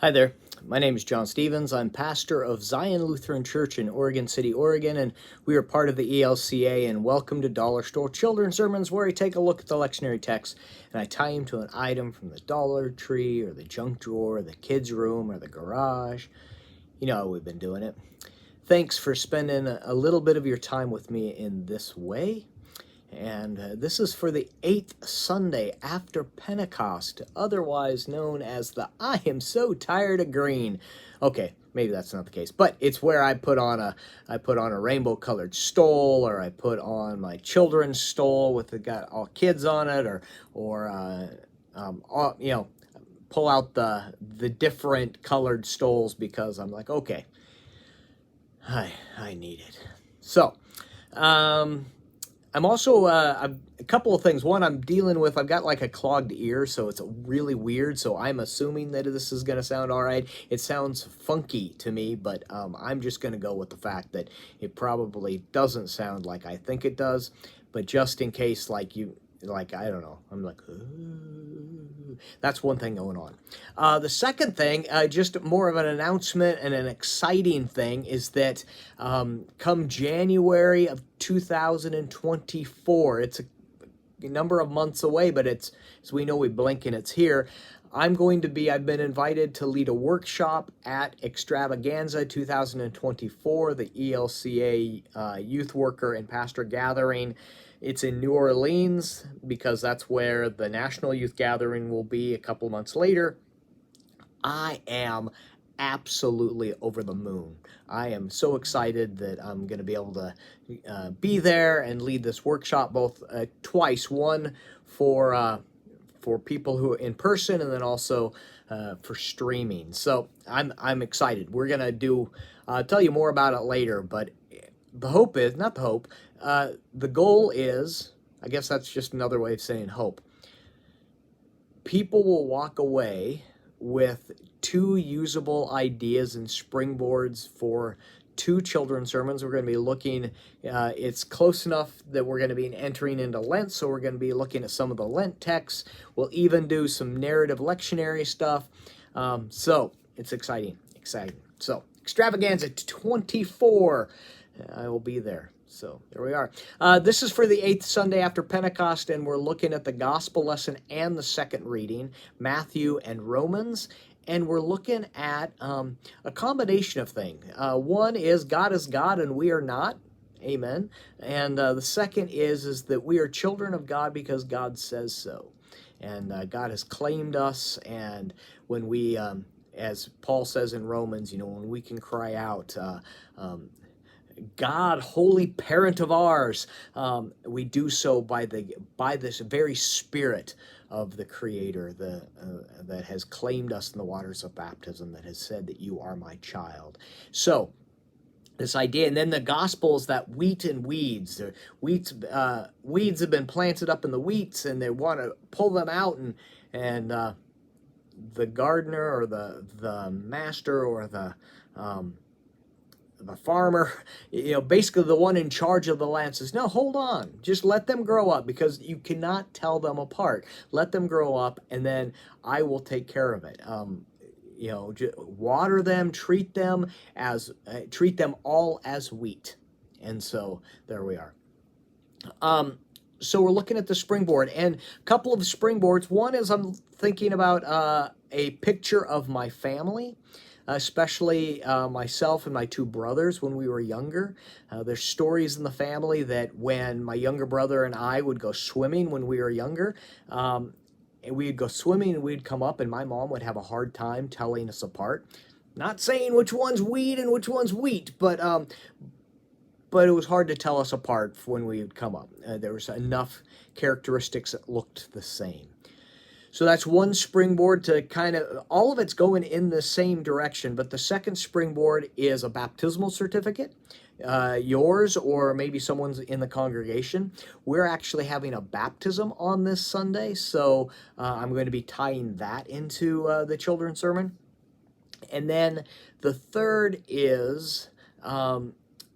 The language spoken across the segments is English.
Hi there. My name is John Stevens. I'm pastor of Zion Lutheran Church in Oregon City, Oregon, and we are part of the ELCA. And welcome to Dollar Store Children's Sermons, where I take a look at the lectionary text and I tie him to an item from the Dollar Tree or the junk drawer, or the kids' room, or the garage. You know how we've been doing it. Thanks for spending a little bit of your time with me in this way. And this is for the 8th Sunday after Pentecost, otherwise known as the I am so tired of green. Okay, maybe that's not the case, but it's where I put on a rainbow colored stole, or I put on my children's stole with got all kids on it, or pull out the different colored stoles, because I'm like, okay, I need it. So, I'm also, a couple of things. One, I've got like a clogged ear, so it's really weird. So I'm assuming that this is going to sound all right. It sounds funky to me, but I'm just going to go with the fact that it probably doesn't sound like I think it does. But just in case, I don't know, I'm like, that's one thing going on. The second thing, just more of an announcement and an exciting thing, is that come January of 2024, it's a number of months away, but it's, as we know, we blink and it's here. I've been invited to lead a workshop at Extravaganza 2024, the ELCA Youth Worker and Pastor Gathering. It's in New Orleans, because that's where the National Youth Gathering will be a couple months later. I am absolutely over the moon. I am so excited that I'm going to be able to be there and lead this workshop both twice. One for people who are in person, and then also for streaming. So I'm excited. We're going to do, tell you more about it later, but the goal is, I guess that's just another way of saying hope. People will walk away with 2 usable ideas and springboards for 2 children's sermons. We're going to be looking, it's close enough that we're going to be entering into Lent, so we're going to be looking at some of the Lent texts. We'll even do some narrative lectionary stuff. So it's exciting. So Extravaganza 24, I will be there. So there we are. This is for the 8th Sunday after Pentecost, and we're looking at the gospel lesson and the second reading, Matthew and Romans. And we're looking at a combination of things. One is God and we are not. Amen. And the second is that we are children of God because God says so. And God has claimed us. And when we, as Paul says in Romans, when we can cry out, God, holy parent of ours, we do so by this very Spirit of the Creator that has claimed us in the waters of baptism, that has said that you are my child. So this idea, and then the gospel is that wheat and weeds. Weeds have been planted up in the wheats, and they want to pull them out, and the gardener or the master or the farmer, basically the one in charge of the land, says, no, hold on, just let them grow up, because you cannot tell them apart. Let them grow up, and then I will take care of it. Water them, treat them all as wheat. And so there we are. So we're looking at the springboard, and a couple of springboards. One is I'm thinking about a picture of my family, especially myself and my 2 brothers when we were younger. There's stories in the family that when my younger brother and I would go swimming when we were younger, and we'd go swimming and we'd come up, and my mom would have a hard time telling us apart. Not saying which one's weed and which one's wheat, but it was hard to tell us apart when we would come up. There was enough characteristics that looked the same. So that's one springboard to kind of, all of it's going in the same direction, but the second springboard is a baptismal certificate, yours or maybe someone's in the congregation. We're actually having a baptism on this Sunday, so I'm going to be tying that into the children's sermon. And then the third is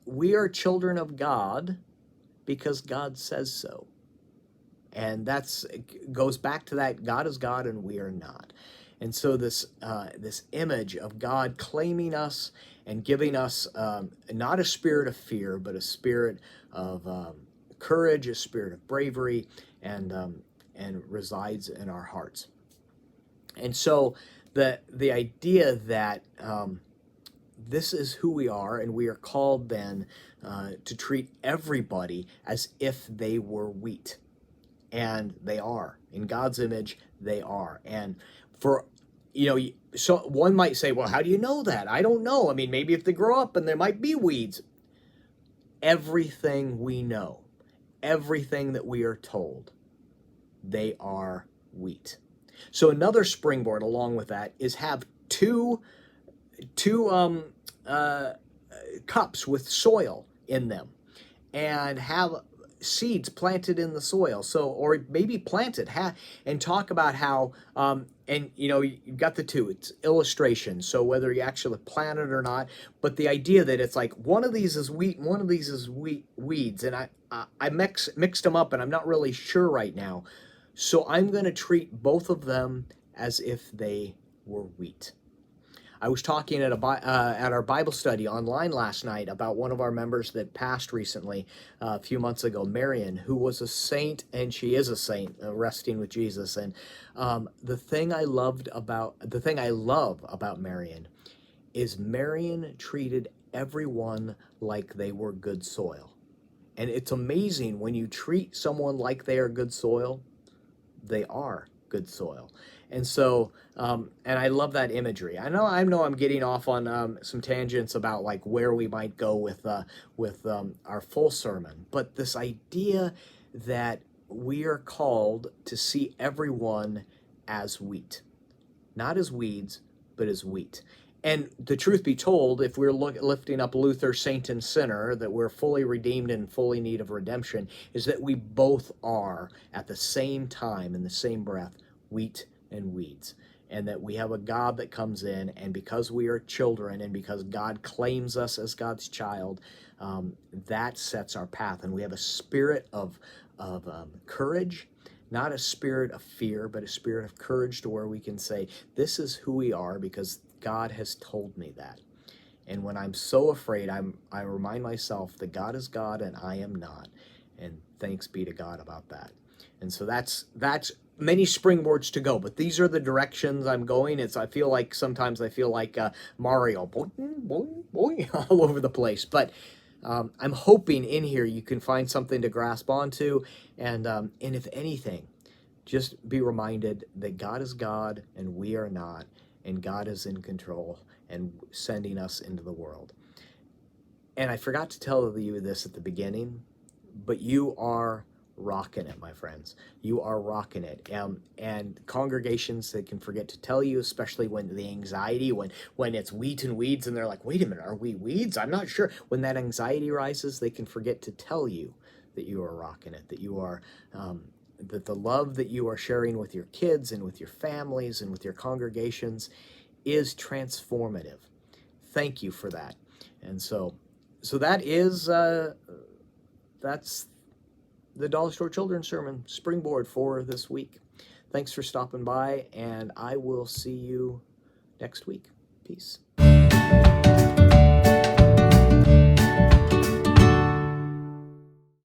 we are children of God because God says so. And goes back to that God is God and we are not. And so this image of God claiming us and giving us not a spirit of fear, but a spirit of courage, a spirit of bravery, and resides in our hearts. And so the idea that this is who we are, and we are called then to treat everybody as if they were wheat. And they are. In God's image, they are. And for, so one might say, well, how do you know that? I don't know. I mean, maybe if they grow up and there might be weeds. Everything we know, everything that we are told, they are wheat. So another springboard along with that is have two cups with soil in them, and have seeds planted in the soil. So, or maybe plant it, and talk about how, and you've got the two, it's illustration. So whether you actually plant it or not, but the idea that it's like one of these is wheat and one of these is weeds. And I mixed them up, and I'm not really sure right now. So I'm going to treat both of them as if they were wheat. I was talking at our Bible study online last night about one of our members that passed recently, a few months ago, Marion, who was a saint, and she is a saint, resting with Jesus. And the thing I love about Marion is Marion treated everyone like they were good soil. And it's amazing when you treat someone like they are good soil, they are good soil. And so, and I love that imagery. I know I'm getting off on some tangents about like where we might go with our full sermon, but this idea that we are called to see everyone as wheat, not as weeds, but as wheat. And the truth be told, if we're lifting up Luther, saint and sinner, that we're fully redeemed and fully in need of redemption, is that we both are at the same time, in the same breath, wheat and weeds. And that we have a God that comes in, and because we are children, and because God claims us as God's child, that sets our path. And we have a spirit of courage, not a spirit of fear, but a spirit of courage, to where we can say, this is who we are because God has told me that. And when I'm so afraid, I remind myself that God is God and I am not. And thanks be to God about that. And so that's many springboards to go, but these are the directions I'm going. Sometimes I feel like Mario, boing, boing, boing, all over the place. But I'm hoping in here you can find something to grasp onto, and if anything, just be reminded that God is God and we are not, and God is in control and sending us into the world. And I forgot to tell you this at the beginning, but you are rocking it, my friends. You are rocking it. And congregations, they can forget to tell you, especially when the anxiety, when it's wheat and weeds, and they're like, wait a minute, are we weeds? I'm not sure. When that anxiety rises, they can forget to tell you that you are rocking it, that you are, that the love that you are sharing with your kids and with your families and with your congregations is transformative. Thank you for that. And so that is, that's the Dollar Store Children's Sermon springboard for this week. Thanks for stopping by, and I will see you next week. Peace.